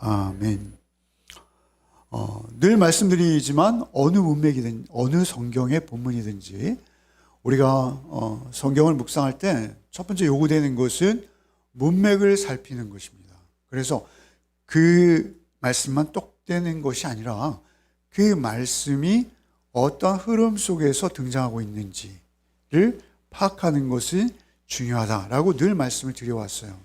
아멘. 늘 말씀드리지만 어느 문맥이든 어느 성경의 본문이든지 우리가 성경을 묵상할 때 첫 번째 요구되는 것은 문맥을 살피는 것입니다. 그래서 그 말씀만 똑되는 것이 아니라 그 말씀이 어떤 흐름 속에서 등장하고 있는지를 파악하는 것이 중요하다라고 늘 말씀을 드려왔어요.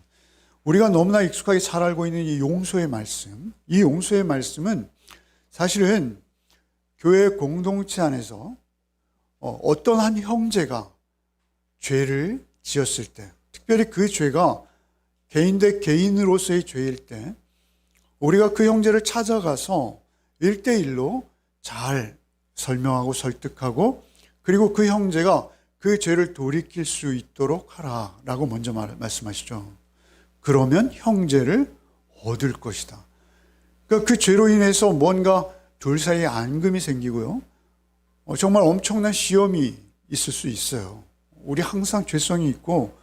우리가 너무나 익숙하게 잘 알고 있는 이 용서의 말씀, 이 용서의 말씀은 사실은 교회 공동체 안에서 어떤 한 형제가 죄를 지었을 때, 특별히 그 죄가 개인 대 개인으로서의 죄일 때 우리가 그 형제를 찾아가서 1대1로 잘 설명하고 설득하고, 그리고 그 형제가 그 죄를 돌이킬 수 있도록 하라라고 먼저 말씀하시죠. 그러면 형제를 얻을 것이다. 그러니까 그 죄로 인해서 뭔가 둘 사이에 앙금이 생기고요. 정말 엄청난 시험이 있을 수 있어요. 우리 항상 죄성이 있고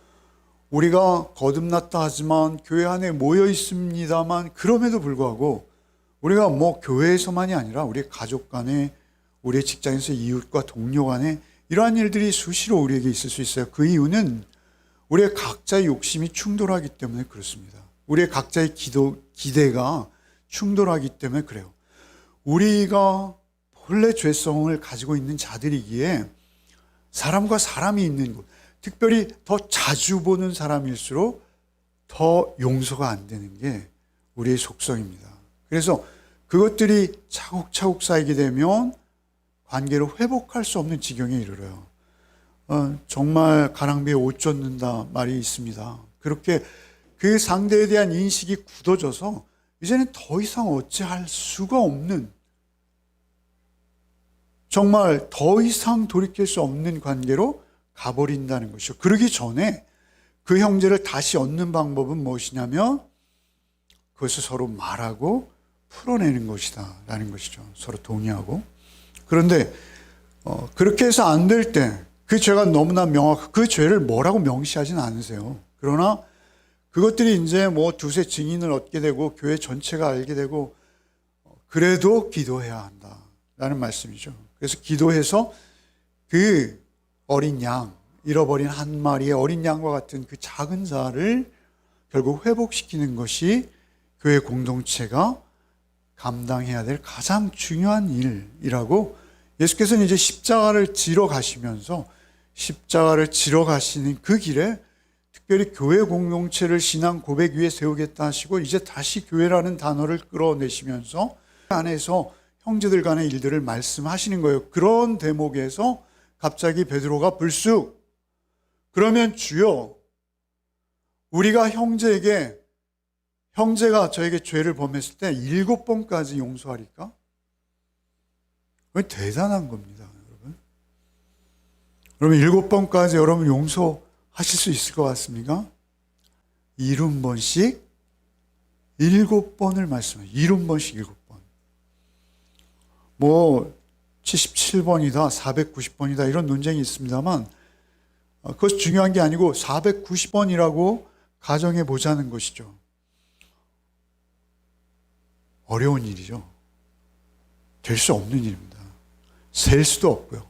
우리가 거듭났다 하지만 교회 안에 모여 있습니다만, 그럼에도 불구하고 우리가 교회에서만이 아니라 우리 가족 간에, 우리 직장에서 이웃과 동료 간에 이러한 일들이 수시로 우리에게 있을 수 있어요. 그 이유는 우리의 각자의 욕심이 충돌하기 때문에 그렇습니다. 우리의 각자의 기대가 충돌하기 때문에 그래요. 우리가 본래 죄성을 가지고 있는 자들이기에 사람과 사람이 있는 곳, 특별히 더 자주 보는 사람일수록 더 용서가 안 되는 게 우리의 속성입니다. 그래서 그것들이 차곡차곡 쌓이게 되면 관계를 회복할 수 없는 지경에 이르러요. 정말 가랑비에 옷 젖는다 말이 있습니다. 그렇게 그 상대에 대한 인식이 굳어져서 이제는 더 이상 어찌할 수가 없는, 정말 더 이상 돌이킬 수 없는 관계로 가버린다는 것이죠. 그러기 전에 그 형제를 다시 얻는 방법은 무엇이냐면 그것을 서로 말하고 풀어내는 것이다 라는 것이죠. 서로 동의하고. 그런데 그렇게 해서 안 될 때 그 죄가 너무나 그 죄를 뭐라고 명시하진 않으세요. 그러나 그것들이 이제 두세 증인을 얻게 되고 교회 전체가 알게 되고, 그래도 기도해야 한다 라는 말씀이죠. 그래서 기도해서 그 어린 양, 잃어버린 한 마리의 어린 양과 같은 그 작은 자를 결국 회복시키는 것이 교회 공동체가 감당해야 될 가장 중요한 일이라고, 예수께서는 이제 십자가를 지러 가시면서 십자가를 지러 가시는 그 길에 특별히 교회 공동체를 신앙 고백 위에 세우겠다 하시고, 이제 다시 교회라는 단어를 끌어내시면서 그 안에서 형제들 간의 일들을 말씀하시는 거예요. 그런 대목에서 갑자기 베드로가 불쑥, 그러면 주여, 우리가 형제가 저에게 죄를 범했을 때 7번까지 용서하리까? 대단한 겁니다, 여러분. 그러면 7번까지 여러분 용서하실 수 있을 것 같습니까? 70번씩 7번을 말씀해요. 70번씩 7번. 77번이다, 490번이다 이런 논쟁이 있습니다만, 그것이 중요한 게 아니고 490번이라고 가정해 보자는 것이죠. 어려운 일이죠. 될 수 없는 일입니다. 셀 수도 없고요.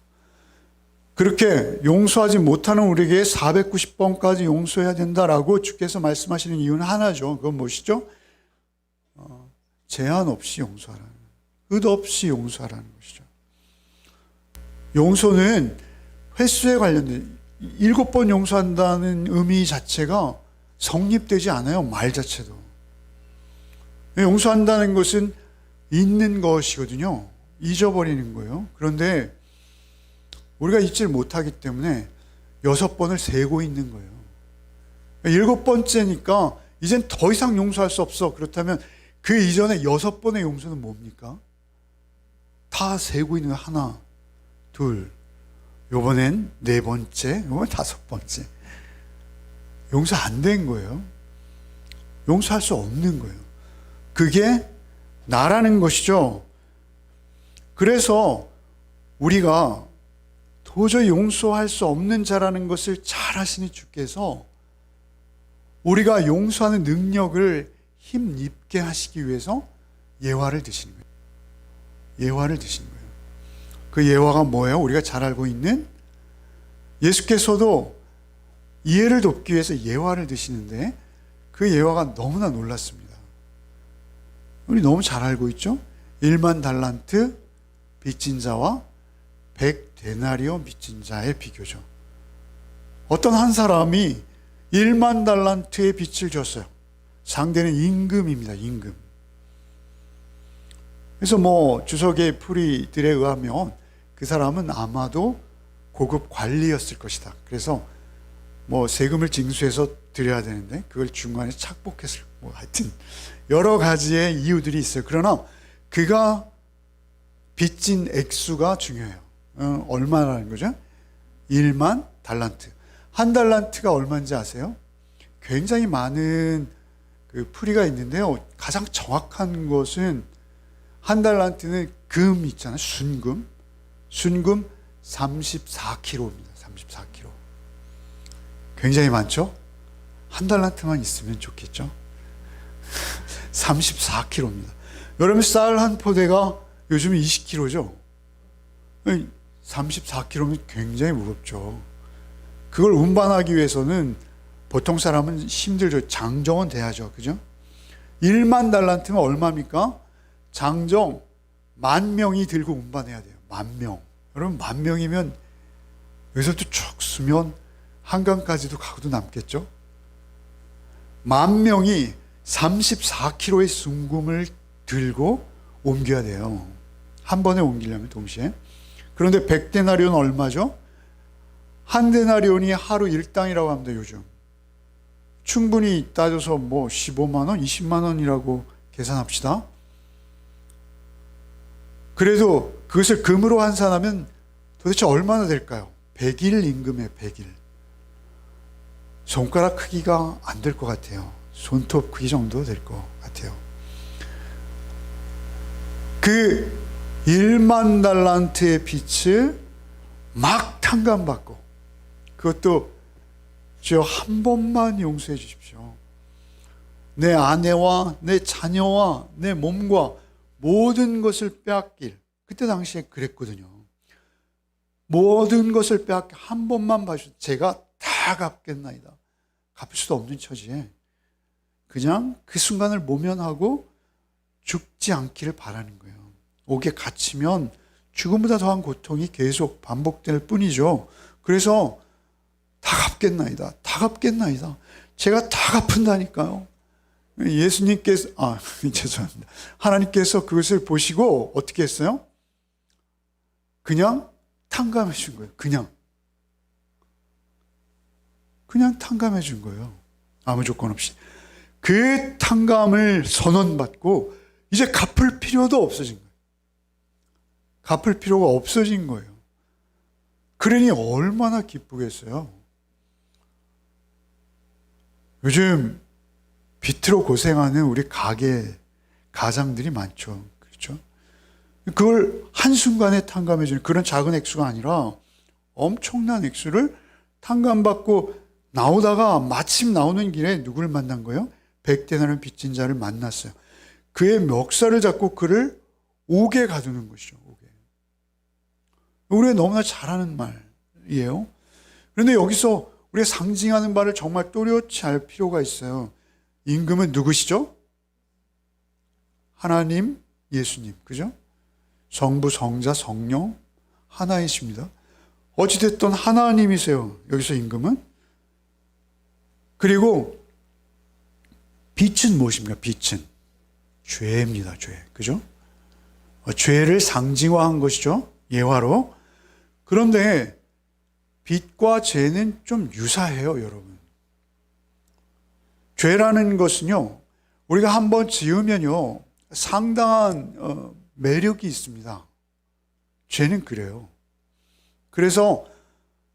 그렇게 용서하지 못하는 우리에게 490번까지 용서해야 된다라고 주께서 말씀하시는 이유는 하나죠. 그건 무엇이죠? 제한 없이 용서하라는, 끝없이 용서하라는 것이죠. 용서는 횟수에 관련된, 7번 용서한다는 의미 자체가 성립되지 않아요. 말 자체도. 용서한다는 것은 잊는 것이거든요. 잊어버리는 거예요. 그런데 우리가 잊지를 못하기 때문에 6번을 세고 있는 거예요. 7번째니까 이젠 더 이상 용서할 수 없어. 그렇다면 그 이전에 6번의 용서는 뭡니까? 다 세고 있는 거. 하나, 둘, 요번엔 4번째, 요번엔 5번째. 용서 안 된 거예요. 용서할 수 없는 거예요. 그게 나라는 것이죠. 그래서 우리가 도저히 용서할 수 없는 자라는 것을 잘 아시는 주께서 우리가 용서하는 능력을 힘 입게 하시기 위해서 예화를 드시는 거예요. 예화를 드시는 거예요. 그 예화가 뭐예요? 우리가 잘 알고 있는 예수께서도 이해를 돕기 위해서 예화를 드시는데 그 예화가 너무나 놀랐습니다. 우리 너무 잘 알고 있죠? 1만 달란트 빚진 자와 100데나리온 빚진 자의 비교죠. 어떤 한 사람이 1만 달란트의 빚을 줬어요. 상대는 임금입니다. 임금. 그래서 주석의 풀이들에 의하면 그 사람은 아마도 고급 관리였을 것이다. 그래서 세금을 징수해서 드려야 되는데 그걸 중간에 착복했을 하여튼 여러 가지의 이유들이 있어요. 그러나 그가 빚진 액수가 중요해요. 얼마라는 거죠? 1만 달란트. 한 달란트가 얼마인지 아세요? 굉장히 많은 그 풀이가 있는데요. 가장 정확한 것은 한 달란트는 금 있잖아요. 순금. 순금 34kg입니다. 34kg. 굉장히 많죠? 한 달란트만 있으면 좋겠죠? 34kg입니다. 여러분 쌀 한 포대가 요즘 20kg죠? 34kg면 굉장히 무겁죠. 그걸 운반하기 위해서는 보통 사람은 힘들죠. 장정은 돼야죠. 그죠? 1만 달란트면 얼마입니까? 장정 10,000명이 들고 운반해야 돼요. 10,000명. 여러분 10,000명이면 여기서부터 쭉 쓰면 한강까지도 가고도 남겠죠? 10,000명이 34kg의 순금을 들고 옮겨야 돼요. 한 번에 옮기려면 동시에. 그런데 100데나리온 얼마죠? 한 데나리온이 하루 일당이라고 합니다. 요즘 충분히 따져서 15만 원, 20만 원이라고 계산합시다. 그래도 그것을 금으로 환산하면 도대체 얼마나 될까요? 100일 임금에 100일. 손가락 크기가 안 될 것 같아요. 손톱 크기 정도 될 것 같아요. 그 1만 달란트의 빚을 막 탕감받고, 그것도 주여 한 번만 용서해 주십시오. 내 아내와 내 자녀와 내 몸과 모든 것을 빼앗길, 그때 당시에 그랬거든요. 모든 것을 빼앗겨 한 번만 봐주셔서 제가 다 갚겠나이다. 갚을 수도 없는 처지에 그냥 그 순간을 모면하고 죽지 않기를 바라는 거예요. 옥에 갇히면 죽음보다 더한 고통이 계속 반복될 뿐이죠. 그래서 다 갚겠나이다. 다 갚겠나이다. 제가 다 갚은다니까요. 예수님께서, 죄송합니다. 하나님께서 그것을 보시고 어떻게 했어요? 그냥 탕감해 준 거예요. 그냥 탕감해 준 거예요. 아무 조건 없이. 그 탕감을 선언받고 이제 갚을 필요도 없어진 거예요. 갚을 필요가 없어진 거예요. 그러니 얼마나 기쁘겠어요. 요즘 빚으로 고생하는 우리 가장들이 많죠. 그렇죠? 그걸 한순간에 탕감해주는 그런 작은 액수가 아니라 엄청난 액수를 탕감받고 나오다가 마침 나오는 길에 누구를 만난 거예요? 100데나리온 빚진 자를 만났어요. 그의 멱살을 잡고 그를 옥에 가두는 것이죠. 옥에. 우리가 너무나 잘하는 말이에요. 그런데 여기서 우리가 상징하는 바를 정말 또렷이 알 필요가 있어요. 임금은 누구시죠? 하나님, 예수님. 그죠? 성부, 성자, 성령 하나이십니다. 어찌됐든 하나님이세요. 여기서 임금은. 그리고 빚은 무엇입니까? 빚은 죄입니다. 죄. 그죠? 죄를 상징화한 것이죠. 예화로. 그런데 빚과 죄는 좀 유사해요, 여러분. 죄라는 것은요, 우리가 한번 지으면요, 상당한 매력이 있습니다. 죄는 그래요. 그래서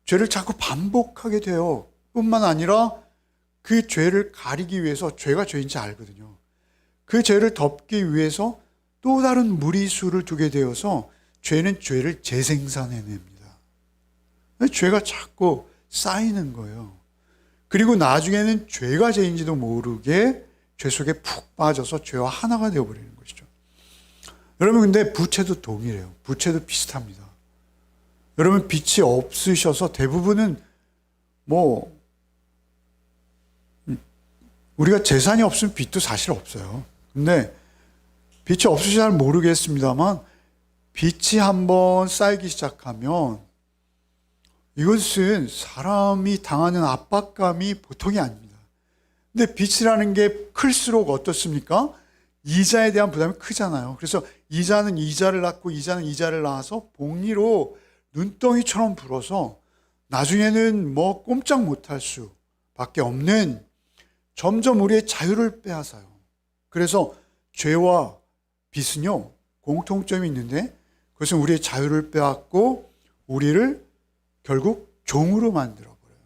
죄를 자꾸 반복하게 돼요. 뿐만 아니라 그 죄를 가리기 위해서 죄가 죄인지 알거든요. 그 죄를 덮기 위해서 또 다른 무리수를 두게 되어서 죄는 죄를 재생산해냅니다. 죄가 자꾸 쌓이는 거예요. 그리고 나중에는 죄가 죄인지도 모르게 죄 속에 푹 빠져서 죄와 하나가 되어버리는 것이죠. 여러분, 근데 부채도 동일해요. 부채도 비슷합니다. 여러분, 빚이 없으셔서 대부분은 우리가 재산이 없으면 빚도 사실 없어요. 근데 빚이 없으시 잘 모르겠습니다만 빚이 한번 쌓이기 시작하면 이것은 사람이 당하는 압박감이 보통이 아닙니다. 근데 빚이라는 게 클수록 어떻습니까? 이자에 대한 부담이 크잖아요. 그래서 이자는 이자를 낳고 이자는 이자를 낳아서 복리로 눈덩이처럼 불어서 나중에는 꼼짝 못할 수밖에 없는, 점점 우리의 자유를 빼앗아요. 그래서 죄와 빚은요 공통점이 있는데, 그것은 우리의 자유를 빼앗고 우리를 결국 종으로 만들어버려요.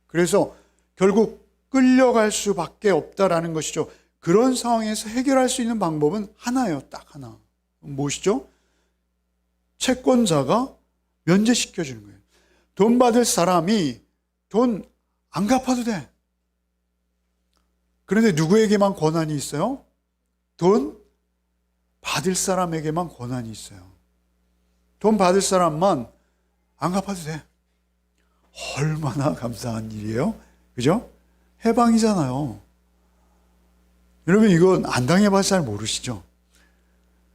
그래서 결국 끌려갈 수밖에 없다라는 것이죠. 그런 상황에서 해결할 수 있는 방법은 하나예요. 딱 하나. 무엇이죠? 채권자가 면제시켜주는 거예요. 돈 받을 사람이 돈 안 갚아도 돼. 그런데 누구에게만 권한이 있어요? 돈 받을 사람에게만 권한이 있어요. 돈 받을 사람만 안 갚아도 돼. 얼마나 감사한 일이에요? 그죠? 해방이잖아요. 여러분, 이건 안 당해봐서 잘 모르시죠?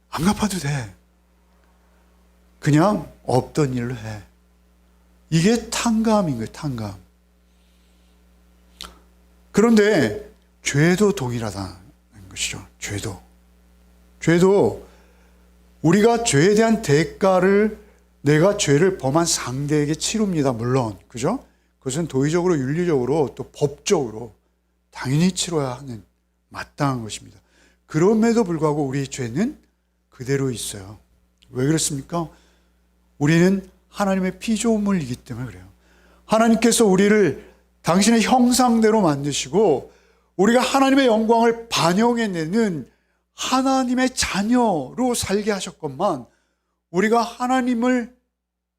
안 갚아도 돼. 그냥 없던 일로 해. 이게 탕감인 거예요, 탕감. 그런데 죄도 동일하다는 것이죠. 죄도 우리가 죄에 대한 대가를 내가 죄를 범한 상대에게 치릅니다. 물론, 그죠? 그것은 도의적으로, 윤리적으로, 또 법적으로 당연히 치러야 하는 마땅한 것입니다. 그럼에도 불구하고 우리의 죄는 그대로 있어요. 왜 그렇습니까? 우리는 하나님의 피조물이기 때문에 그래요. 하나님께서 우리를 당신의 형상대로 만드시고 우리가 하나님의 영광을 반영해내는 하나님의 자녀로 살게 하셨건만, 우리가 하나님을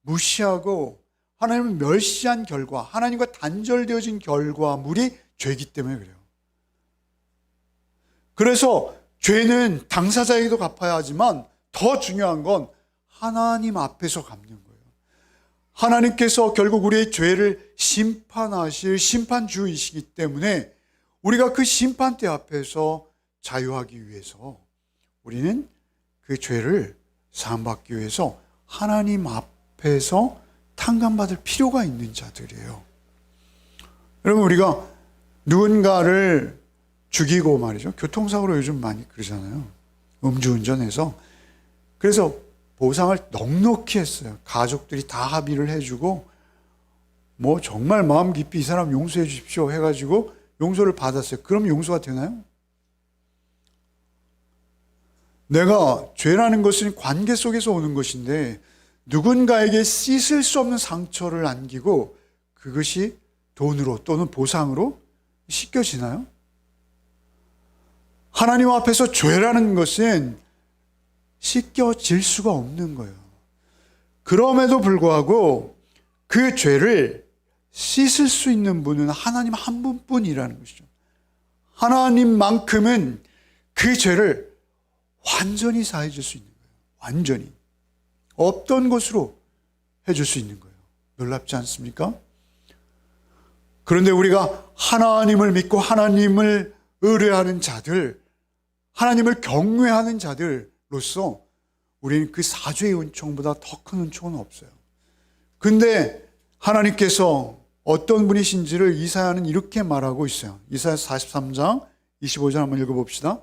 무시하고 하나님을 멸시한 결과, 하나님과 단절되어진 결과물이 죄이기 때문에 그래요. 그래서 죄는 당사자에게도 갚아야 하지만 더 중요한 건 하나님 앞에서 갚는 거예요. 하나님께서 결국 우리의 죄를 심판하실 심판주이시기 때문에 우리가 그 심판대 앞에서 자유하기 위해서 우리는 그 죄를 사함받기 위해서 하나님 앞에서 탕감받을 필요가 있는 자들이에요. 여러분, 우리가 누군가를 죽이고 말이죠. 교통사고로 요즘 많이 그러잖아요. 음주운전해서. 그래서 보상을 넉넉히 했어요. 가족들이 다 합의를 해주고 정말 마음 깊이 이 사람 용서해 주십시오 해가지고 용서를 받았어요. 그럼 용서가 되나요? 내가 죄라는 것은 관계 속에서 오는 것인데 누군가에게 씻을 수 없는 상처를 안기고 그것이 돈으로 또는 보상으로 씻겨지나요? 하나님 앞에서 죄라는 것은 씻겨질 수가 없는 거예요. 그럼에도 불구하고 그 죄를 씻을 수 있는 분은 하나님 한 분뿐이라는 것이죠. 하나님만큼은 그 죄를 완전히 사해 줄 수 있는 거예요. 완전히. 없던 것으로 해줄 수 있는 거예요. 놀랍지 않습니까? 그런데 우리가 하나님을 믿고 하나님을 의뢰하는 자들, 하나님을 경외하는 자들로서 우리는 그 사죄의 은총보다 더 큰 은총은 없어요. 근데 하나님께서 어떤 분이신지를 이사야는 이렇게 말하고 있어요. 이사야 43장 25절 한번 읽어봅시다.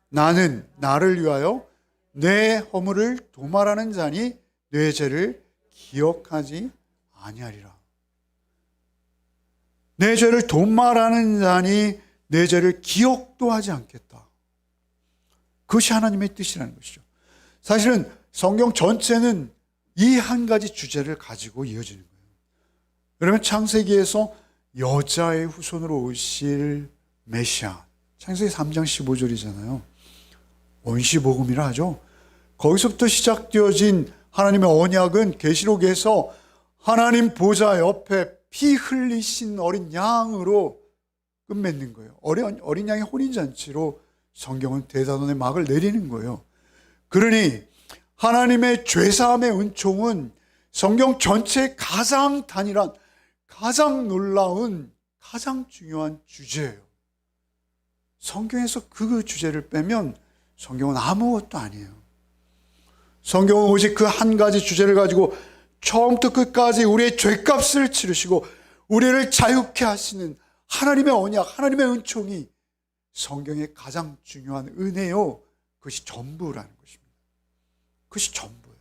나는 나를 위하여 내 허물을 도말하는 자니 내 죄를 기억하지 아니하리라. 내 죄를 도말하는 자니 내 죄를 기억도 하지 않겠다. 그것이 하나님의 뜻이라는 것이죠. 사실은 성경 전체는 이 한 가지 주제를 가지고 이어지는 거예요. 여러분, 창세기에서 여자의 후손으로 오실 메시아, 창세기 3장 15절이잖아요. 원시복음이라 하죠. 거기서부터 시작되어진 하나님의 언약은 계시록에서 하나님 보좌 옆에 피 흘리신 어린 양으로 그 끝맺는 거예요. 어린 양의 혼인잔치로 성경은 대단원의 막을 내리는 거예요. 그러니 하나님의 죄사함의 은총은 성경 전체의 가장 단일한, 가장 놀라운, 가장 중요한 주제예요. 성경에서 그 주제를 빼면 성경은 아무것도 아니에요. 성경은 오직 그 한 가지 주제를 가지고 처음부터 끝까지 우리의 죄값을 치르시고 우리를 자유케 하시는 하나님의 언약, 하나님의 은총이 성경의 가장 중요한 은혜요. 그것이 전부라는 것입니다. 그것이 전부예요.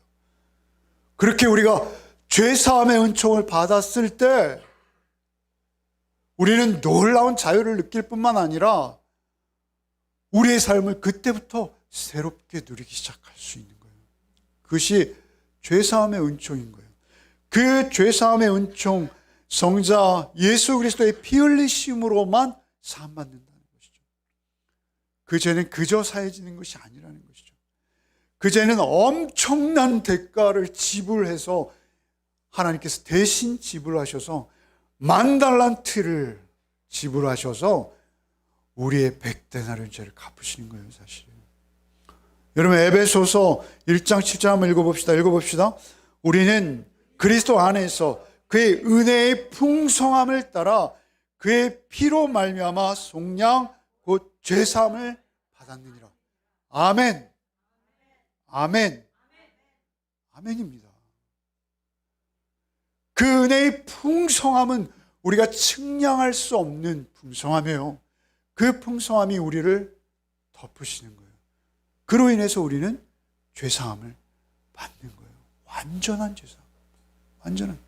그렇게 우리가 죄사함의 은총을 받았을 때 우리는 놀라운 자유를 느낄 뿐만 아니라 우리의 삶을 그때부터 새롭게 누리기 시작할 수 있는 거예요. 그것이 죄사함의 은총인 거예요. 그 죄사함의 은총, 성자 예수 그리스도의 피 흘리심으로만 사함받는다는 것이죠. 그 죄는 그저 사해지는 것이 아니라는 것이죠. 그 죄는 엄청난 대가를 지불해서 하나님께서 대신 지불하셔서 10,000달란트를 지불하셔서 우리의 100데나리온 죄를 갚으시는 거예요, 사실. 여러분, 에베소서 1장 7절 한번 읽어봅시다. 우리는 그리스도 안에서 그의 은혜의 풍성함을 따라 그의 피로 말미암아 속량 곧 죄사함을 받았느니라. 아멘. 아멘. 아멘입니다. 그 은혜의 풍성함은 우리가 측량할 수 없는 풍성함이에요. 그 풍성함이 우리를 덮으시는 거예요. 그로 인해서 우리는 죄사함을 받는 거예요. 완전한 죄사함. 완전한.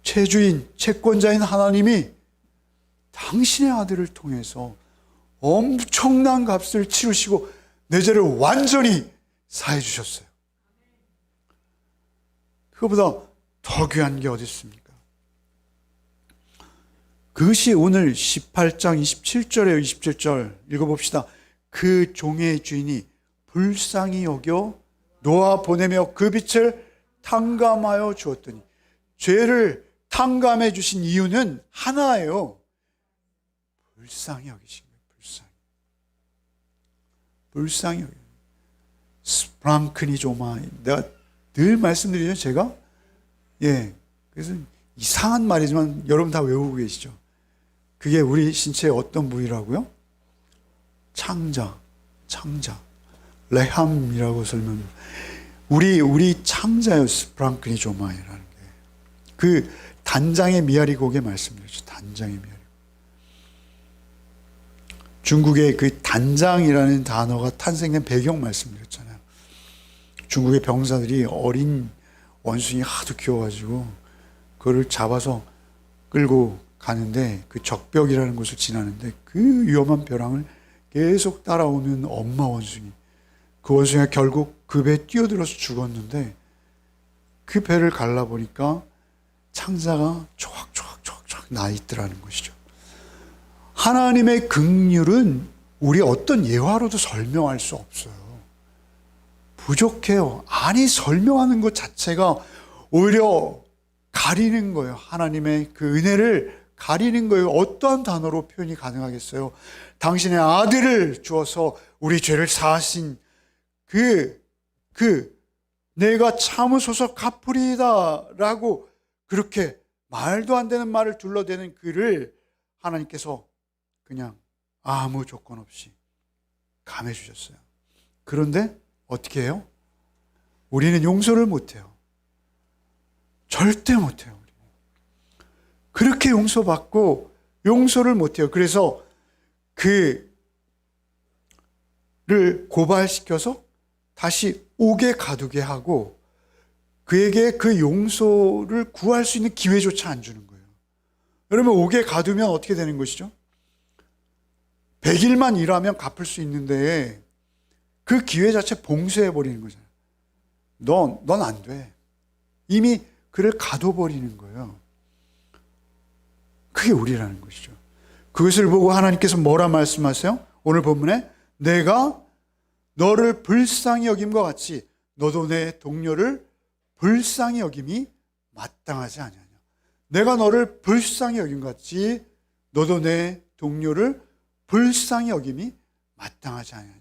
최주인, 채권자인 하나님이 당신의 아들을 통해서 엄청난 값을 치르시고 내 죄를 완전히 사해 주셨어요. 그거보다 더 귀한 게 어디 있습니까? 그것이 오늘 18장 27절에요. 27절 읽어봅시다. 그 종의 주인이 불쌍히 여겨 놓아 보내며 그 빛을 탕감하여 주었더니, 죄를 탕감해 주신 이유는 하나예요. 불쌍히 여기신 거예요. 불쌍히 여기신 거예요. 스프랑크니조마. 내가 늘 말씀드리죠, 제가. 그래서 이상한 말이지만 여러분 다 외우고 계시죠. 그게 우리 신체의 어떤 부위라고요? 창자. 레함이라고 설명. 우리 창자요, 스프랑크니조마이라는 게. 그 단장의 미아리 곡에 말씀드렸죠. 단장의 미아리. 중국의 그 단장이라는 단어가 탄생된 배경 말씀드렸잖아요. 중국의 병사들이 어린 원숭이 하도 키워가지고 그거를 잡아서 끌고 가는데, 그 적벽이라는 곳을 지나는데 그 위험한 벼랑을 계속 따라오는 엄마 원숭이. 그 원숭이가 결국 그 배에 뛰어들어서 죽었는데, 그 배를 갈라보니까 창자가 촉촉촉촉 나 있더라는 것이죠. 하나님의 긍휼은 우리 어떤 예화로도 설명할 수 없어요. 부족해요. 아니, 설명하는 것 자체가 오히려 가리는 거예요. 하나님의 그 은혜를 가리는 거예요. 어떠한 단어로 표현이 가능하겠어요? 당신의 아들을 주어서 우리 죄를 사하신 내가 참으소서 갚으리이다 라고 그렇게 말도 안 되는 말을 둘러대는 그를 하나님께서 그냥 아무 조건 없이 감해 주셨어요. 그런데 어떻게 해요? 우리는 용서를 못해요. 절대 못해요. 우리는. 그렇게 용서받고 용서를 못해요. 그래서 그를 고발시켜서 다시 옥에 가두게 하고 그에게 그 용서를 구할 수 있는 기회조차 안 주는 거예요. 여러분, 옥에 가두면 어떻게 되는 것이죠? 100일만 일하면 갚을 수 있는데 그 기회 자체 봉쇄해버리는 거잖아요. 넌 안 돼. 이미 그를 가둬버리는 거예요. 그게 우리라는 것이죠. 그것을 보고 하나님께서 뭐라 말씀하세요? 오늘 본문에 내가 너를 불쌍히 여김과 같이 너도 내 동료를 불쌍히 여김이 마땅하지 아니하냐. 내가 너를 불쌍히 여김과 같이 너도 내 동료를 불쌍히 여김이 마땅하지 아니하냐.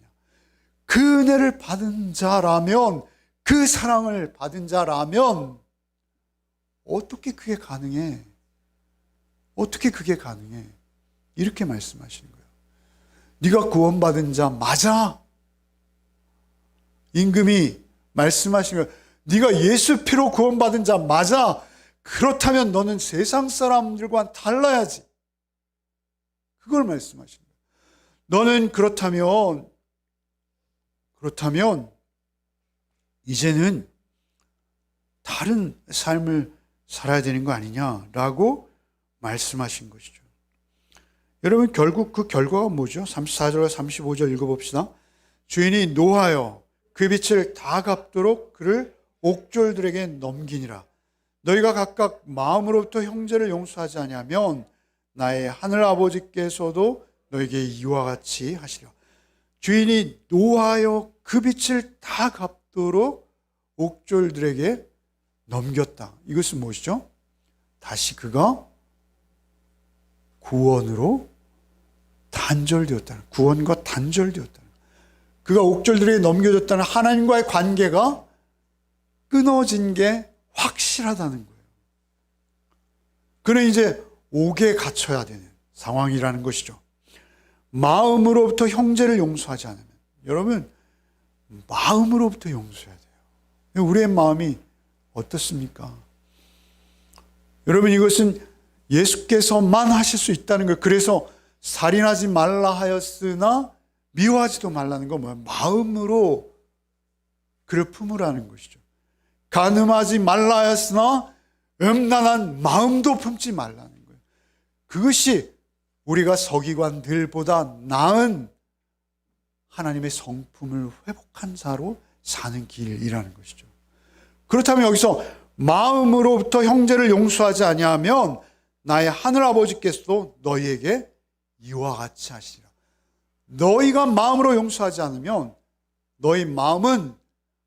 그 은혜를 받은 자라면, 그 사랑을 받은 자라면 어떻게 그게 가능해? 어떻게 그게 가능해? 이렇게 말씀하시는 거예요. 네가 구원받은 자 맞아. 임금이 말씀하시는 거예요. 네가 예수 피로 구원받은 자 맞아. 그렇다면 너는 세상 사람들과는 달라야지. 그걸 말씀하시는 거예요. 너는 그렇다면 이제는 다른 삶을 살아야 되는 거 아니냐라고 말씀하신 것이죠. 여러분, 결국 그 결과가 뭐죠? 34절과 35절 읽어봅시다. 주인이 노하여 그 빚을 다 갚도록 그를 옥졸들에게 넘기니라. 너희가 각각 마음으로부터 형제를 용서하지 아니하면 나의 하늘 아버지께서도 너에게 이와 같이 하시리라. 주인이 노하여 그 빚을 다 갚도록 옥졸들에게 넘겼다. 이것은 무엇이죠? 다시 그가 구원으로 단절되었다는, 구원과 단절되었다는, 그가 옥졸들에게 넘겨졌다는 하나님과의 관계가 끊어진 게 확실하다는 거예요. 그는 이제 옥에 갇혀야 되는 상황이라는 것이죠. 마음으로부터 형제를 용서하지 않으면, 여러분, 마음으로부터 용서해야 돼요. 우리의 마음이 어떻습니까? 여러분, 이것은 예수께서만 하실 수 있다는 거예요. 그래서 살인하지 말라 하였으나 미워하지도 말라는 건 뭐예요? 마음으로 그를 품으라는 것이죠. 간음하지 말라 하였으나 음란한 마음도 품지 말라는 거예요. 그것이 우리가 서기관들보다 나은 하나님의 성품을 회복한 자로 사는 길이라는 것이죠. 그렇다면 여기서 마음으로부터 형제를 용서하지 아니하면 나의 하늘 아버지께서도 너희에게 이와 같이 하시리라. 너희가 마음으로 용서하지 않으면 너희 마음은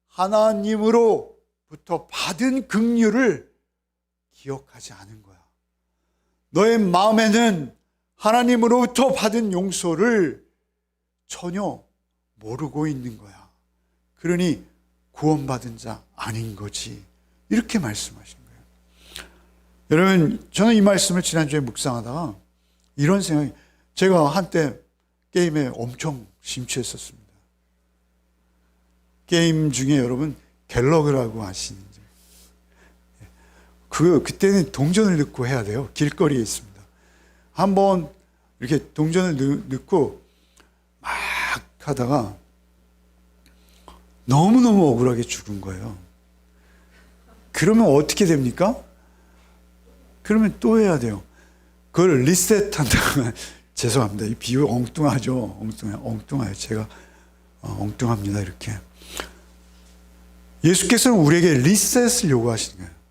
하나님으로부터 받은 긍휼을 기억하지 않은 거야. 너의 마음에는 하나님으로부터 받은 용서를 전혀 모르고 있는 거야. 그러니 구원받은 자 아닌 거지. 이렇게 말씀하신 거예요. 여러분, 저는 이 말씀을 지난주에 묵상하다가 이런 생각이, 제가 한때 게임에 엄청 심취했었습니다. 게임 중에 여러분 갤러그라고 아시는지, 그때는 동전을 넣고 해야 돼요. 길거리에 있습니다. 한번 이렇게 동전을 넣고 막 하다가 너무너무 억울하게 죽은 거예요. 그러면 어떻게 됩니까? 그러면 또 해야 돼요. 그걸 리셋한다고. 죄송합니다. 이 비유 엉뚱하죠. 엉뚱해요. 제가 엉뚱합니다. 이렇게. 예수께서는 우리에게 리셋을 요구하시는 거예요.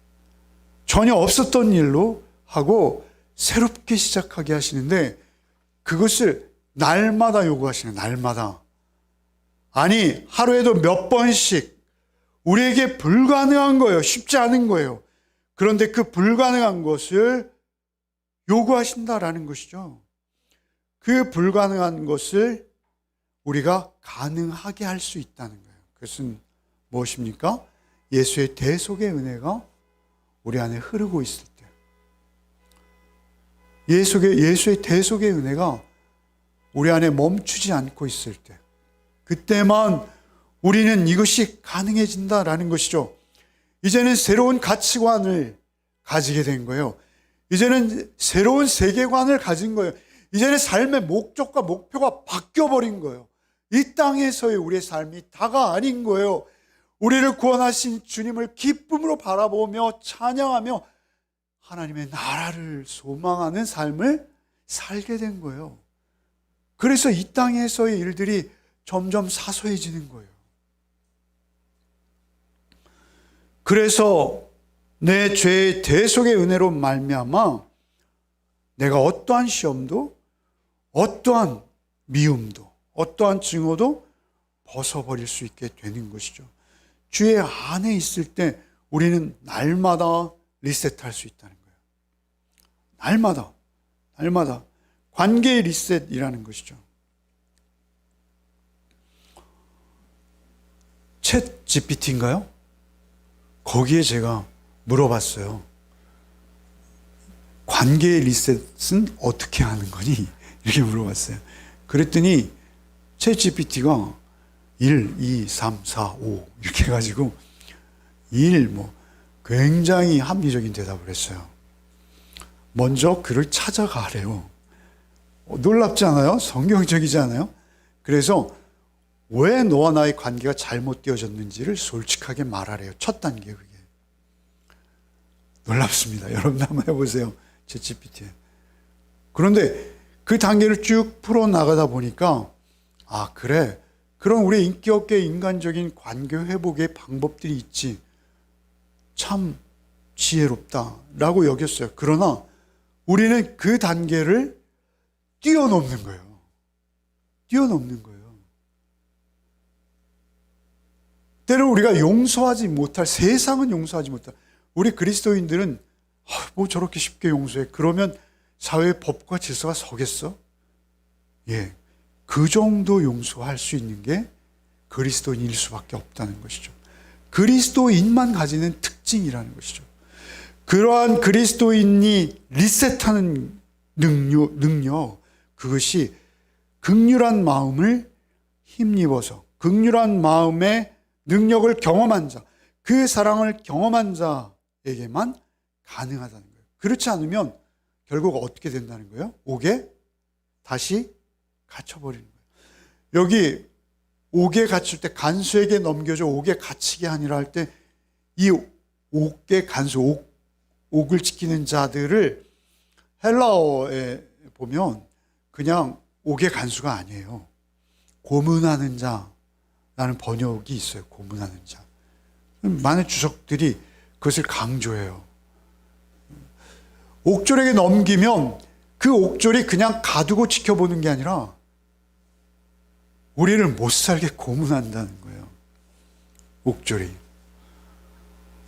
전혀 없었던 일로 하고 새롭게 시작하게 하시는데 그것을 날마다 요구하시는 거예요. 날마다. 아니, 하루에도 몇 번씩 우리에게 불가능한 거예요. 쉽지 않은 거예요. 그런데 그 불가능한 것을 요구하신다라는 것이죠. 그 불가능한 것을 우리가 가능하게 할 수 있다는 거예요. 그것은 무엇입니까? 예수의 대속의 은혜가 우리 안에 흐르고 있을 때, 예수의 대속의 은혜가 우리 안에 멈추지 않고 있을 때, 그때만 우리는 이것이 가능해진다라는 것이죠. 이제는 새로운 가치관을 가지게 된 거예요. 이제는 새로운 세계관을 가진 거예요. 이제는 삶의 목적과 목표가 바뀌어버린 거예요. 이 땅에서의 우리의 삶이 다가 아닌 거예요. 우리를 구원하신 주님을 기쁨으로 바라보며 찬양하며 하나님의 나라를 소망하는 삶을 살게 된 거예요. 그래서 이 땅에서의 일들이 점점 사소해지는 거예요. 그래서 내 죄의 대속의 은혜로 말미암아 내가 어떠한 시험도, 어떠한 미움도, 어떠한 증오도 벗어버릴 수 있게 되는 것이죠. 주의 안에 있을 때 우리는 날마다 리셋할 수 있다는 거예요. 날마다. 관계 리셋이라는 것이죠. 챗 GPT인가요? 거기에 제가 물어봤어요. 관계 리셋은 어떻게 하는 거니? 이렇게 물어봤어요. 그랬더니 챗 GPT가 1, 2, 3, 4, 5 이렇게 해가지고 굉장히 합리적인 대답을 했어요. 먼저 그를 찾아가래요. 놀랍지 않아요? 성경적이지 않아요? 그래서 왜 너와 나의 관계가 잘못되어졌는지를 솔직하게 말하래요. 첫 단계 그게. 놀랍습니다. 여러분 한번 해보세요. 제 GPT에. 그런데 그 단계를 쭉 풀어나가다 보니까 그래. 그런 우리 인격계 인간적인 관계 회복의 방법들이 있지. 참 지혜롭다라고 여겼어요. 그러나 우리는 그 단계를 뛰어넘는 거예요. 뛰어넘는 거예요. 때로 우리가 용서하지 못할, 세상은 용서하지 못할, 우리 그리스도인들은 뭐 저렇게 쉽게 용서해. 그러면 사회의 법과 질서가 서겠어? 예, 그 정도 용서할 수 있는 게 그리스도인일 수밖에 없다는 것이죠. 그리스도인만 가지는 특징이라는 것이죠. 그러한 그리스도인이 리셋하는 능력, 그것이 극률한 마음을 힘입어서 극률한 마음의 능력을 경험한 자, 그 사랑을 경험한 자에게만 가능하다는 거예요. 그렇지 않으면 결국 어떻게 된다는 거예요? 옥에 다시 갇혀버리는 거예요. 여기 옥에 갇힐 때 간수에게 넘겨줘 옥에 갇히게 하니라 할 때 이 옥의 간수, 옥을 지키는 자들을 헬라어에 보면 그냥 옥의 간수가 아니에요. 고문하는 자라는 번역이 있어요. 고문하는 자. 많은 주석들이 그것을 강조해요. 옥졸에게 넘기면 그 옥졸이 그냥 가두고 지켜보는 게 아니라 우리를 못 살게 고문한다는 거예요. 옥졸이.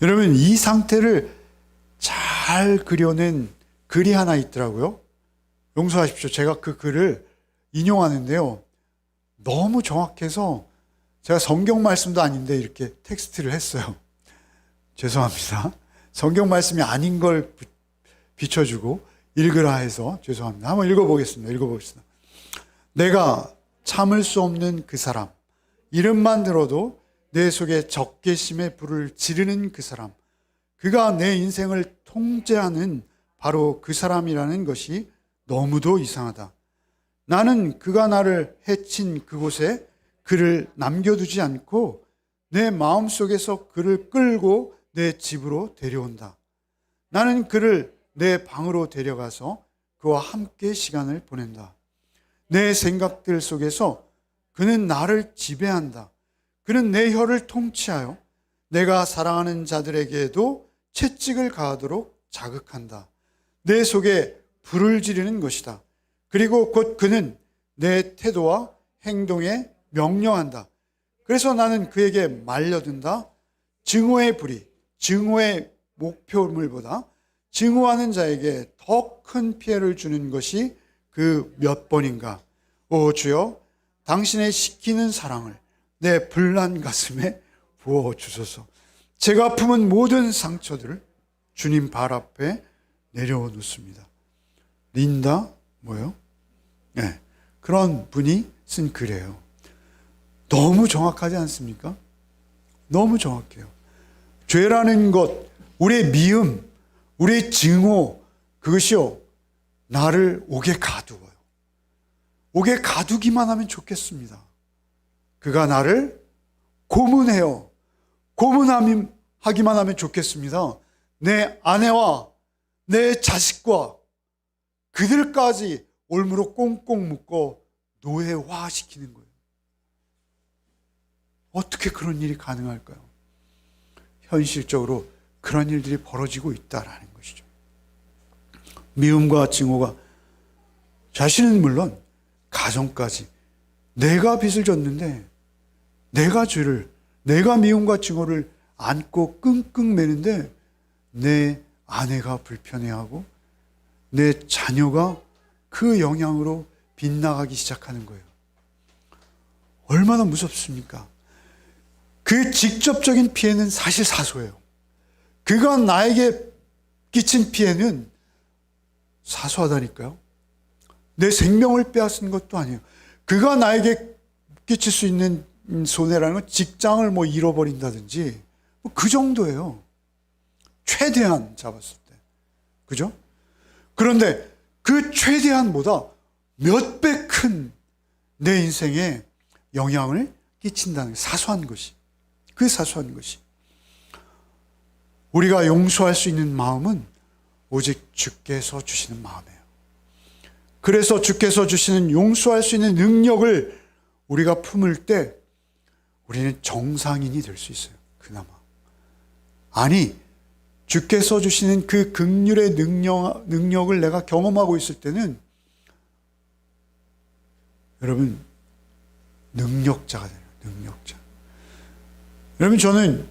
여러분, 이 상태를 잘 그려낸 글이 하나 있더라고요. 용서하십시오. 제가 그 글을 인용하는데요. 너무 정확해서 제가 성경 말씀도 아닌데 이렇게 텍스트를 했어요. 죄송합니다. 성경 말씀이 아닌 걸 비춰주고 읽으라 해서 죄송합니다. 한번 읽어보겠습니다. 내가 참을 수 없는 그 사람, 이름만 들어도 내 속에 적개심의 불을 지르는 그 사람, 그가 내 인생을 통제하는 바로 그 사람이라는 것이 너무도 이상하다. 나는 그가 나를 해친 그곳에 그를 남겨두지 않고 내 마음속에서 그를 끌고 내 집으로 데려온다. 나는 그를 내 방으로 데려가서 그와 함께 시간을 보낸다. 내 생각들 속에서 그는 나를 지배한다. 그는 내 혀를 통치하여 내가 사랑하는 자들에게도 채찍을 가하도록 자극한다. 내 속에 불을 지르는 것이다. 그리고 곧 그는 내 태도와 행동에 명령한다. 그래서 나는 그에게 말려든다. 증오의 불이 증오의 목표물보다 증오하는 자에게 더 큰 피해를 주는 것이 그 몇 번인가. 오 주여, 당신의 식히는 사랑을 내 불난 가슴에 부어주소서. 제가 품은 모든 상처들을 주님 발 앞에 내려놓습니다. 린다 뭐요? 네, 그런 분이 쓴 글이에요. 너무 정확하지 않습니까? 너무 정확해요. 죄라는 것, 우리의 미움, 우리의 증오, 그것이요, 나를 옥에 가두어요. 옥에 가두기만 하면 좋겠습니다. 그가 나를 고문해요. 고문하기만 하면 좋겠습니다. 내 아내와 내 자식과 그들까지 올무로 꽁꽁 묶어 노예화시키는 거예요. 어떻게 그런 일이 가능할까요? 현실적으로 그런 일들이 벌어지고 있다라는 것이죠. 미움과 증오가 자신은 물론 가정까지 내가 빚을 졌는데 내가 미움과 증오를 안고 끙끙 매는데 내 아내가 불편해하고 내 자녀가 그 영향으로 빗나가기 시작하는 거예요. 얼마나 무섭습니까? 그 직접적인 피해는 사실 사소해요. 그가 나에게 끼친 피해는 사소하다니까요. 내 생명을 빼앗은 것도 아니에요. 그가 나에게 끼칠 수 있는 손해라는 건 직장을 뭐 잃어버린다든지 그 정도예요. 최대한 잡았을 때. 그죠? 그런데 그 최대한보다 몇 배 큰 내 인생에 영향을 끼친다는 사소한 것이. 그 사소한 것이. 우리가 용서할 수 있는 마음은 오직 주께서 주시는 마음이에요. 그래서 주께서 주시는 용서할 수 있는 능력을 우리가 품을 때 우리는 정상인이 될 수 있어요. 그나마. 아니, 주께서 주시는 그 긍휼의 능력을 내가 경험하고 있을 때는 여러분 능력자가 돼요. 능력자. 여러분 저는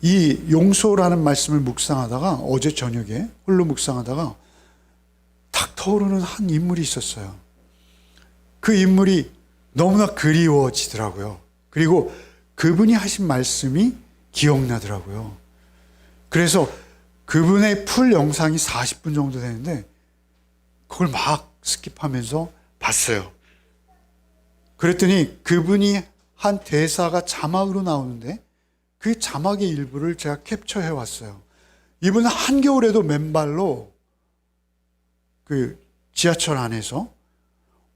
이 용서라는 말씀을 묵상하다가 어제 저녁에 홀로 묵상하다가 탁 떠오르는 한 인물이 있었어요. 그 인물이 너무나 그리워지더라고요. 그리고 그분이 하신 말씀이 기억나더라고요. 그래서 그분의 풀 영상이 40분 정도 되는데 그걸 막 스킵하면서 봤어요. 그랬더니 그분이 한 대사가 자막으로 나오는데 그 자막의 일부를 제가 캡처해 왔어요. 이분은 한겨울에도 맨발로 그 지하철 안에서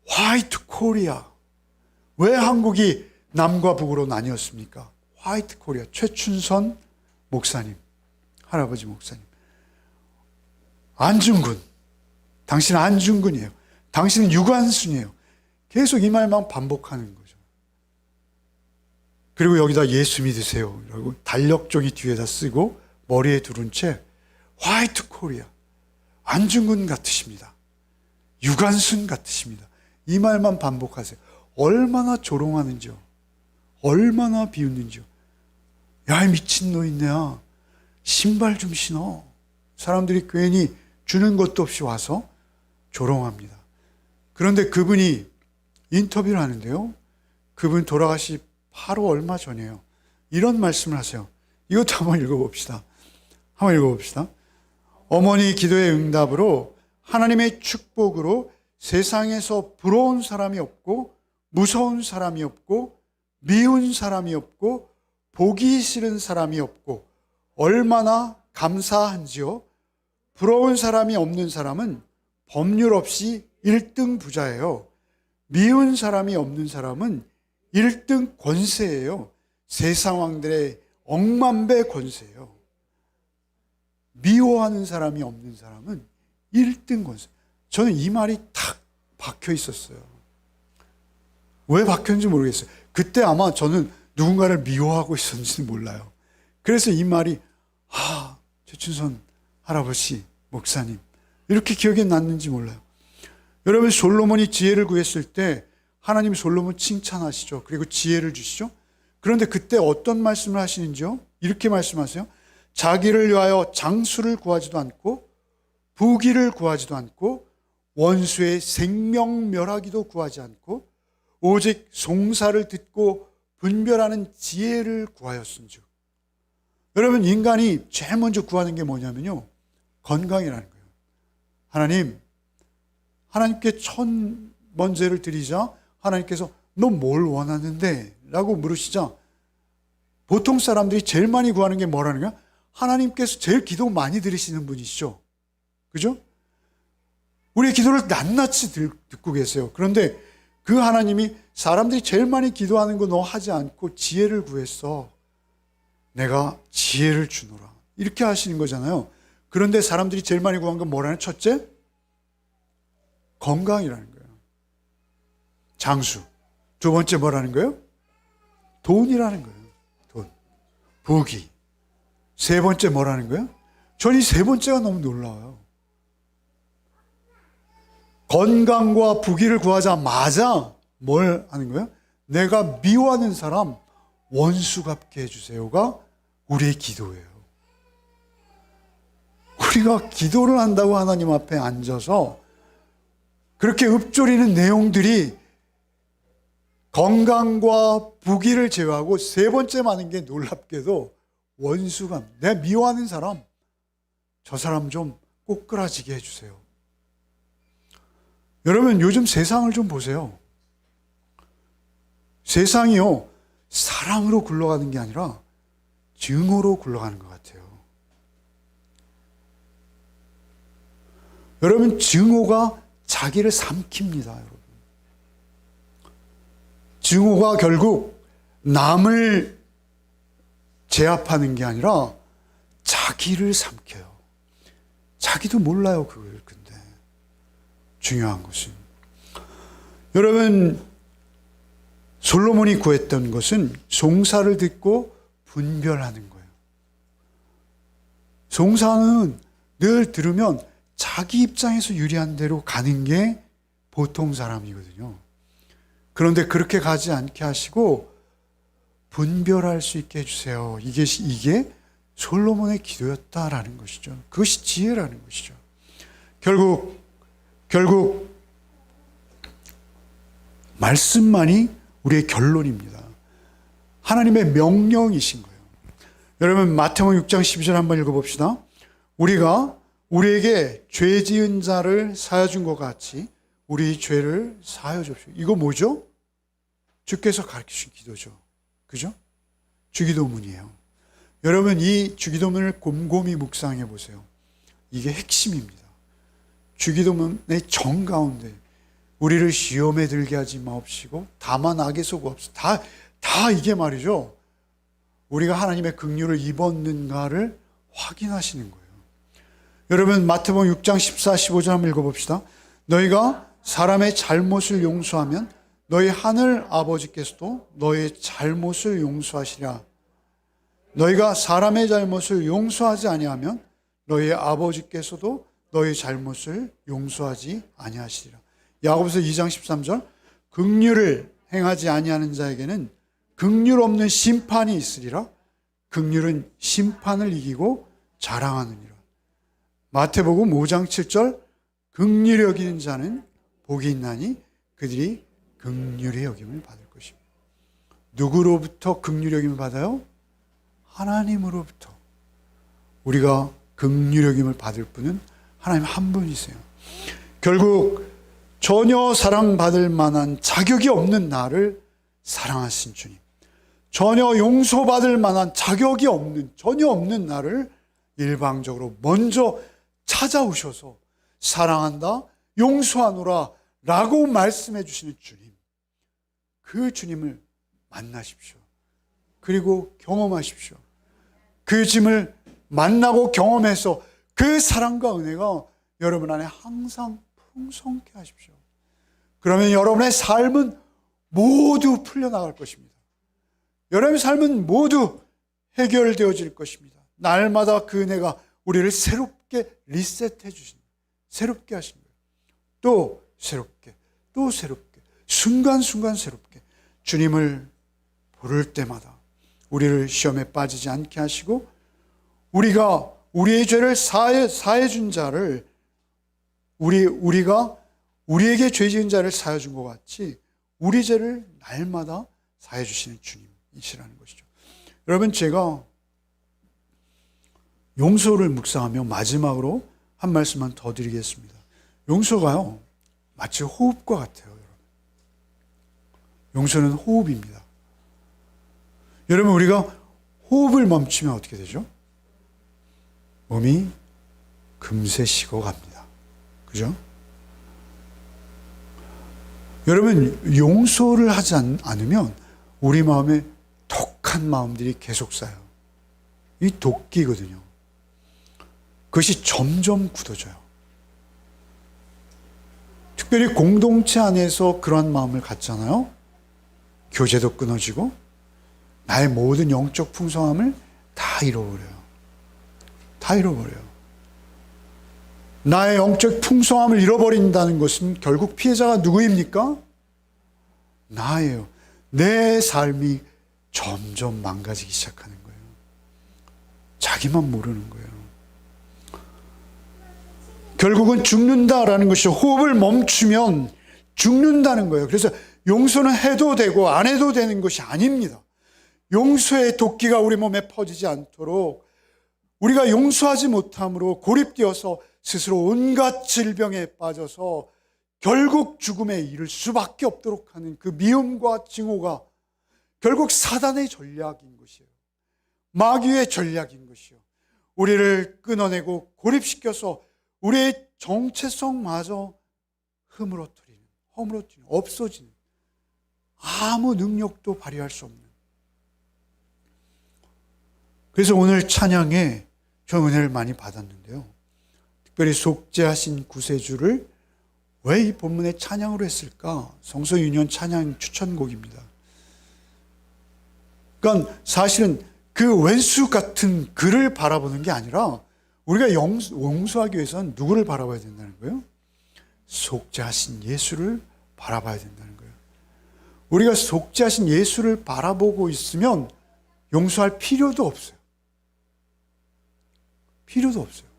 화이트 코리아. 왜 한국이 남과 북으로 나뉘었습니까? 화이트 코리아. 최춘선 목사님. 할아버지 목사님. 안중근. 당신은 안중근이에요. 당신은 유관순이에요. 계속 이 말만 반복하는 거죠. 그리고 여기다 예수 믿으세요. 라고 달력종이 뒤에다 쓰고 머리에 두른 채 화이트 코리아. 안중근 같으십니다. 유관순 같으십니다. 이 말만 반복하세요. 얼마나 조롱하는지요. 얼마나 비웃는지요. 야, 미친 노인네야. 신발 좀 신어. 사람들이 괜히 주는 것도 없이 와서 조롱합니다. 그런데 그분이 인터뷰를 하는데요. 그분 돌아가시 바로 얼마 전이에요. 이런 말씀을 하세요. 이것도 한번 읽어봅시다. 한번 읽어봅시다. 어머니 기도의 응답으로 하나님의 축복으로 세상에서 부러운 사람이 없고 무서운 사람이 없고 미운 사람이 없고 보기 싫은 사람이 없고 얼마나 감사한지요. 부러운 사람이 없는 사람은 법률 없이 1등 부자예요. 미운 사람이 없는 사람은 1등 권세예요. 세상 왕들의 억만배 권세예요. 미워하는 사람이 없는 사람은 1등 권세. 저는 이 말이 탁 박혀 있었어요. 왜 박혔는지 모르겠어요. 그때 아마 저는 누군가를 미워하고 있었는지는 몰라요. 그래서 이 말이 최춘선 할아버지 목사님 이렇게 기억에 났는지 몰라요. 여러분 솔로몬이 지혜를 구했을 때 하나님 솔로몬 칭찬하시죠. 그리고 지혜를 주시죠. 그런데 그때 어떤 말씀을 하시는지요? 이렇게 말씀하세요. 자기를 위하여 장수를 구하지도 않고 부귀를 구하지도 않고 원수의 생명 멸하기도 구하지 않고 오직 송사를 듣고 분별하는 지혜를 구하였은즉. 여러분 인간이 제일 먼저 구하는 게 뭐냐면요. 건강이라는 거예요. 하나님께 천 번제를 드리자 하나님께서 너 뭘 원하는데? 라고 물으시자 보통 사람들이 제일 많이 구하는 게 뭐라는 거야? 하나님께서 제일 기도 많이 들으시는 분이시죠. 그죠? 우리의 기도를 낱낱이 듣고 계세요. 그런데 그 하나님이 사람들이 제일 많이 기도하는 거 너 하지 않고 지혜를 구했어. 내가 지혜를 주노라. 이렇게 하시는 거잖아요. 그런데 사람들이 제일 많이 구한 건 뭐라는? 첫째, 건강이라는 거예요. 장수. 두 번째 뭐라는 거예요? 돈이라는 거예요. 돈. 부귀. 세 번째 뭐라는 거예요? 전 이 세 번째가 너무 놀라워요. 건강과 부귀를 구하자마자 뭘 하는 거예요? 내가 미워하는 사람 원수 갚게 해주세요가 우리의 기도예요. 우리가 기도를 한다고 하나님 앞에 앉아서 그렇게 읊조리는 내용들이 건강과 부귀를 제외하고 세 번째 많은 게 놀랍게도 원수감. 내가 미워하는 사람, 저 사람 좀 꼬꾸라지게 해주세요. 여러분, 요즘 세상을 좀 보세요. 세상이요, 사랑으로 굴러가는 게 아니라 증오로 굴러가는 것 같아요. 여러분, 증오가 자기를 삼킵니다, 여러분. 증오가 결국 남을 제압하는 게 아니라 자기를 삼켜요. 자기도 몰라요, 그걸. 근데 중요한 것은, 여러분, 솔로몬이 구했던 것은 송사를 듣고 분별하는 거예요. 송사는 늘 들으면 자기 입장에서 유리한 대로 가는 게 보통 사람이거든요. 그런데 그렇게 가지 않게 하시고 분별할 수 있게 해주세요. 이게 솔로몬의 기도였다라는 것이죠. 그것이 지혜라는 것이죠. 결국 말씀만이 우리의 결론입니다. 하나님의 명령이신 거예요. 여러분, 마태복음 6장 12절 한번 읽어봅시다. 우리가 우리에게 죄 지은 자를 사하여 준 것 같이 우리 죄를 사하여 줍시오. 이거 뭐죠? 주께서 가르치신 기도죠. 그죠? 주기도문이에요. 여러분, 이 주기도문을 곰곰이 묵상해 보세요. 이게 핵심입니다. 주기도문의 정가운데 우리를 시험에 들게 하지 마옵시고 다만 악에 속옵시고 다 이게 말이죠. 우리가 하나님의 긍휼을 입었는가를 확인하시는 거예요. 여러분, 마태복음 6장 14, 15절 한번 읽어봅시다. 너희가 사람의 잘못을 용서하면 너희 하늘 아버지께서도 너희 잘못을 용서하시리라. 너희가 사람의 잘못을 용서하지 아니하면 너희 아버지께서도 너희 잘못을 용서하지 아니하시리라. 야고보서 2장 13절 긍휼을 행하지 아니하는 자에게는 긍휼 없는 심판이 있으리라. 긍휼은 심판을 이기고 자랑하느니라. 마태복음 5장 7절 긍휼히 여기는 자는 복이 있나니 그들이 긍휼히 여김을 받을 것입니다. 누구로부터 긍휼히 여김을 받아요? 하나님으로부터. 우리가 긍휼히 여김을 받을 분은 하나님 한 분이세요. 결국 전혀 사랑받을 만한 자격이 없는 나를 사랑하신 주님, 전혀 용서받을 만한 자격이 전혀 없는 나를 일방적으로 먼저 찾아오셔서 사랑한다, 용서하노라 라고 말씀해 주시는 주님, 그 주님을 만나십시오. 그리고 경험하십시오. 그 주님을 만나고 경험해서 그 사랑과 은혜가 여러분 안에 항상 풍성케 하십시오. 그러면 여러분의 삶은 모두 풀려나갈 것입니다. 여러분의 삶은 모두 해결되어질 것입니다. 날마다 그 은혜가 우리를 새롭게 리셋해 주십니다. 새롭게 하신 거예요. 또 새롭게, 또 새롭게, 순간순간 새롭게 주님을 부를 때마다 우리를 시험에 빠지지 않게 하시고 우리가 우리의 죄를 사해 준 자를 우리가 우리에게 죄 지은 자를 사해 준 것 같이 우리 죄를 날마다 사해 주시는 주님이시라는 것이죠. 여러분, 제가 용서를 묵상하며 마지막으로 한 말씀만 더 드리겠습니다. 용서가요, 마치 호흡과 같아요. 여러분, 용서는 호흡입니다. 여러분, 우리가 호흡을 멈추면 어떻게 되죠? 몸이 금세 식어갑니다. 그죠? 여러분, 용서를 하지 않으면 우리 마음에 독한 마음들이 계속 쌓여요. 이 도끼거든요. 그것이 점점 굳어져요. 특별히 공동체 안에서 그러한 마음을 갖잖아요. 교제도 끊어지고 나의 모든 영적 풍성함을 다 잃어버려요. 다 잃어버려요. 나의 영적 풍성함을 잃어버린다는 것은 결국 피해자가 누구입니까? 나예요. 내 삶이 점점 망가지기 시작하는 거예요. 자기만 모르는 거예요. 결국은 죽는다라는 것이, 호흡을 멈추면 죽는다는 거예요. 그래서 용서는 해도 되고 안 해도 되는 것이 아닙니다. 용서의 도끼가 우리 몸에 퍼지지 않도록, 우리가 용서하지 못함으로 고립되어서 스스로 온갖 질병에 빠져서 결국 죽음에 이를 수밖에 없도록 하는 그 미움과 증오가 결국 사단의 전략인 것이에요. 마귀의 전략인 것이요. 우리를 끊어내고 고립시켜서 우리의 정체성마저 허물어뜨리는, 없어지는, 아무 능력도 발휘할 수 없는. 그래서 오늘 찬양에 저 은혜를 많이 받았는데요. 특별히 속죄하신 구세주를 왜 이 본문에 찬양으로 했을까? 성서윤현 찬양 추천곡입니다. 그러니까 사실은 그 왼수 같은 그를 바라보는 게 아니라 우리가 용서하기 위해서는 누구를 바라봐야 된다는 거예요? 속죄하신 예수를 바라봐야 된다는 거예요. 우리가 속죄하신 예수를 바라보고 있으면 용서할 필요도 없어요. 필요도 없어요.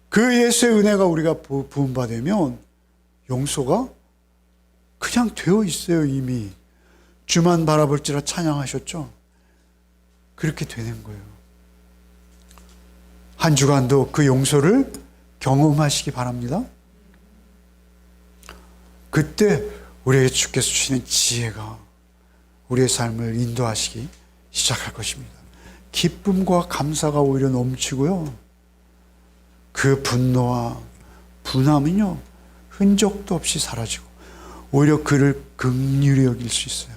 그 예수의 은혜가 우리가 부음받으면 용서가 그냥 되어 있어요. 이미 주만 바라볼지라 찬양하셨죠. 그렇게 되는 거예요. 한 주간도 그 용서를 경험하시기 바랍니다. 그때 우리에게 주께서 주시는 지혜가 우리의 삶을 인도하시기 시작할 것입니다. 기쁨과 감사가 오히려 넘치고요. 그 분노와 분함은요, 흔적도 없이 사라지고 오히려 그를 긍휼히 여길 수 있어요.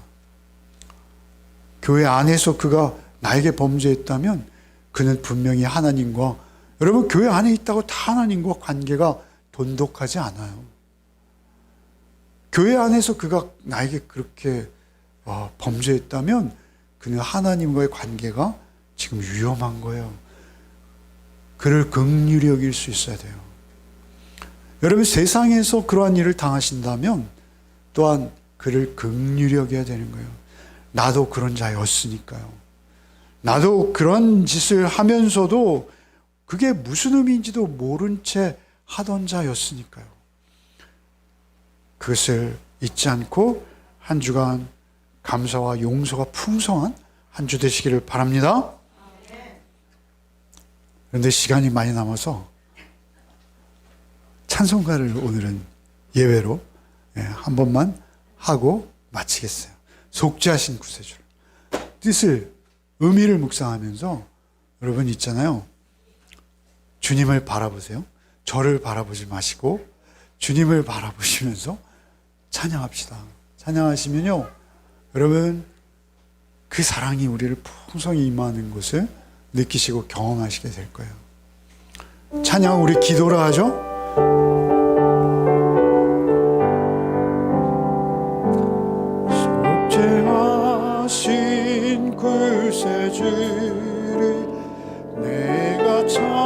교회 안에서 그가 나에게 범죄했다면 그는 분명히 하나님과, 여러분 교회 안에 있다고 다 하나님과 관계가 돈독하지 않아요. 교회 안에서 그가 나에게 그렇게 범죄했다면 그는 하나님과의 관계가 지금 위험한 거예요. 그를 긍휼히 여길 수 있어야 돼요. 여러분 세상에서 그러한 일을 당하신다면 또한 그를 긍휼히 여겨야 되는 거예요. 나도 그런 자였으니까요. 나도 그런 짓을 하면서도 그게 무슨 의미인지도 모른 채 하던 자였으니까요. 그것을 잊지 않고 한 주간 감사와 용서가 풍성한 한 주 되시기를 바랍니다. 그런데 시간이 많이 남아서 찬송가를 오늘은 예외로 한 번만 하고 마치겠어요. 속죄하신 구세주를, 뜻을, 의미를 묵상하면서 여러분 있잖아요. 주님을 바라보세요. 저를 바라보지 마시고 주님을 바라보시면서 찬양합시다. 찬양하시면요, 여러분 그 사랑이 우리를 풍성히 임하는 것을 느끼시고 경험하시게 될 거예요. 찬양 우리 기도로 하죠. 속죄하신 구세주를 내가 찬송하리라.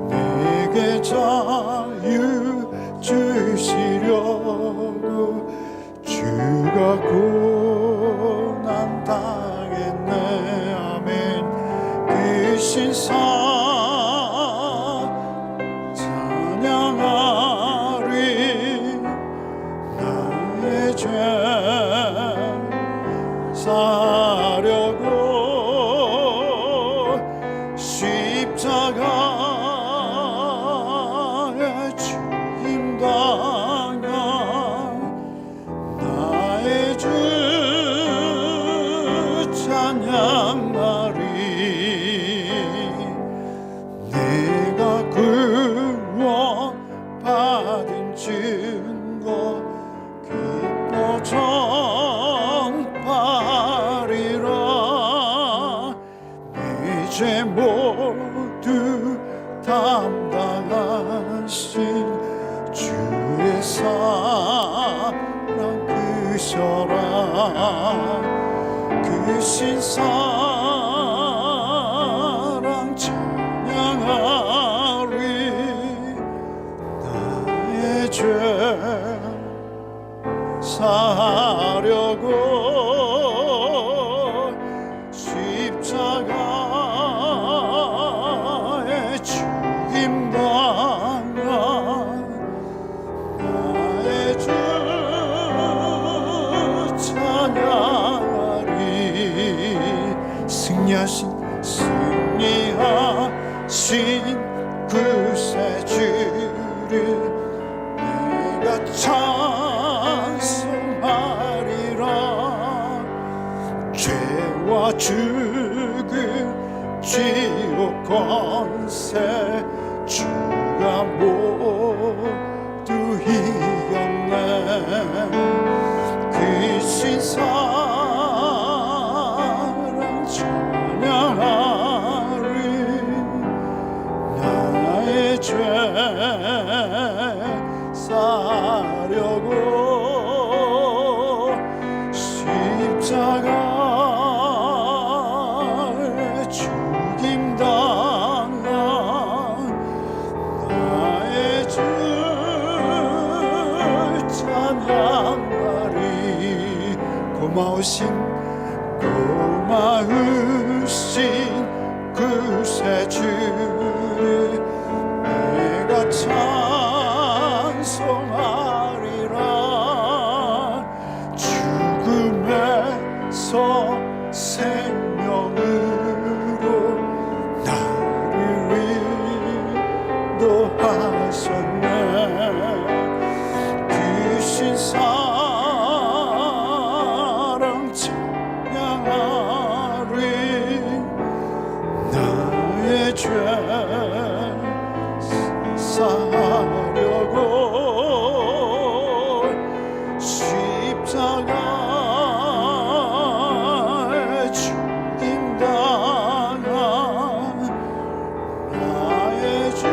내게 자유 주시려고 주가 고난 당했네. 아멘. 그 신사 찬양하리. 나의 죄 사려고 십자가에 죽임 당한 나의 주 찬양하리. 내가 구원 받은 증거 기뻐 전파리라. 내 죄 모두 담당하신 주의 사랑 크셔라. 그 신사랑 찬양하리. 나의 죄 사려고 십자가 승리하신 구세주를 내가 찬송하리라. 죄와 죽음 지옥 권세 주가 모두 이겼네. 그 신사랑 찬양하리. 나의 죄 사려고 십자가에 죽임당한 나의 주 찬양하리. 고마우신 구세주를 내가 찬송하리라. 죽음에서 생명으로 나를 인도하셨네. 그 신사랑 찬양하리. 나의 죄 사려고 십자가에 죽임당한 나의 주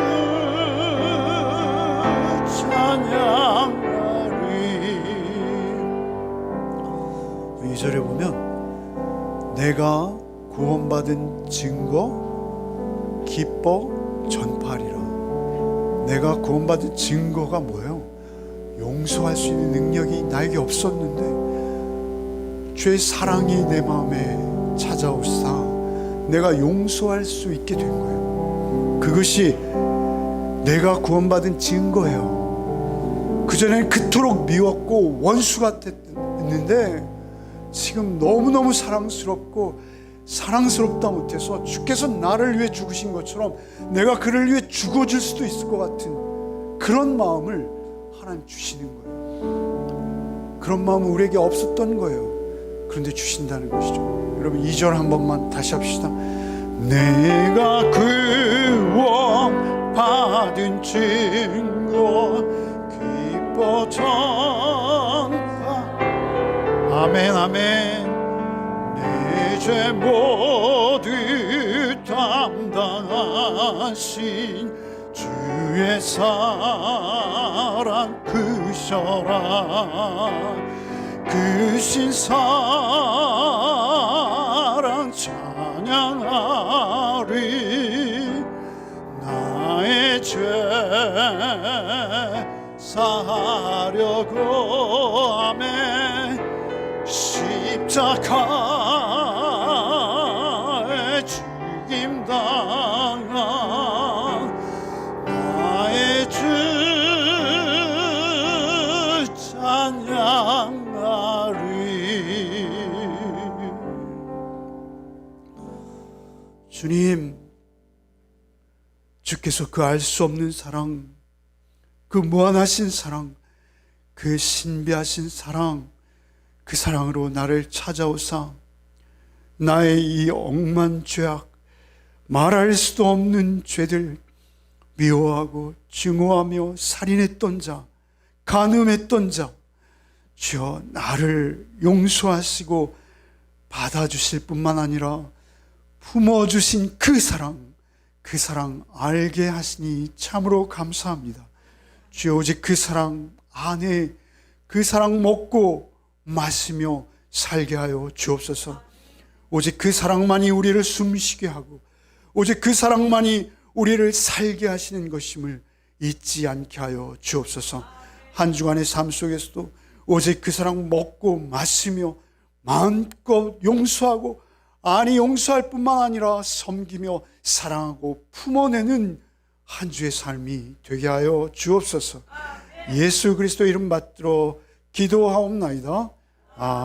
찬양하리. 2절에 보면 내가 구원받은 증거 기뻐 전파하리라. 내가 구원받은 증거가 뭐예요? 용서할 수 있는 능력이 나에게 없었는데 주의 사랑이 내 마음에 찾아오사 내가 용서할 수 있게 된 거예요. 그것이 내가 구원받은 증거예요. 그전에는 그토록 미웠고 원수 같았는데 지금 너무너무 사랑스럽다 못해서 주께서 나를 위해 죽으신 것처럼 내가 그를 위해 죽어줄 수도 있을 것 같은 그런 마음을 하나님 주시는 거예요. 그런 마음은 우리에게 없었던 거예요. 그런데 주신다는 것이죠. 여러분 2절 한 번만 다시 합시다. 내가 구원 받은 증거 기뻐 전파. 아멘 아멘. 내 죄 모두 담당하신 주의 사랑 크셔라. 그 신사랑 찬양하리. 나의 죄 사하려고 아멘. 십자가에 죽임당한 나의 주 찬양하리. 주님, 주께서 그 알 수 없는 사랑, 그 무한하신 사랑, 그 신비하신 사랑, 그 사랑으로 나를 찾아오사 나의 이 억만 죄악, 말할 수도 없는 죄들, 미워하고 증오하며 살인했던 자, 간음했던 자, 주여 나를 용서하시고 받아주실 뿐만 아니라 품어주신 그 사랑 알게 하시니 참으로 감사합니다. 주여 오직 그 사랑 안에 그 사랑 먹고 마시며 살게 하여 주옵소서. 오직 그 사랑만이 우리를 숨쉬게 하고 오직 그 사랑만이 우리를 살게 하시는 것임을 잊지 않게 하여 주옵소서. 한 주간의 삶 속에서도 오직 그 사랑 먹고 마시며 마음껏 용서하고 아니 용서할 뿐만 아니라 섬기며 사랑하고 품어내는 한 주의 삶이 되게 하여 주옵소서. 예수 그리스도 이름 받들어 기도하옵나이다. 아멘.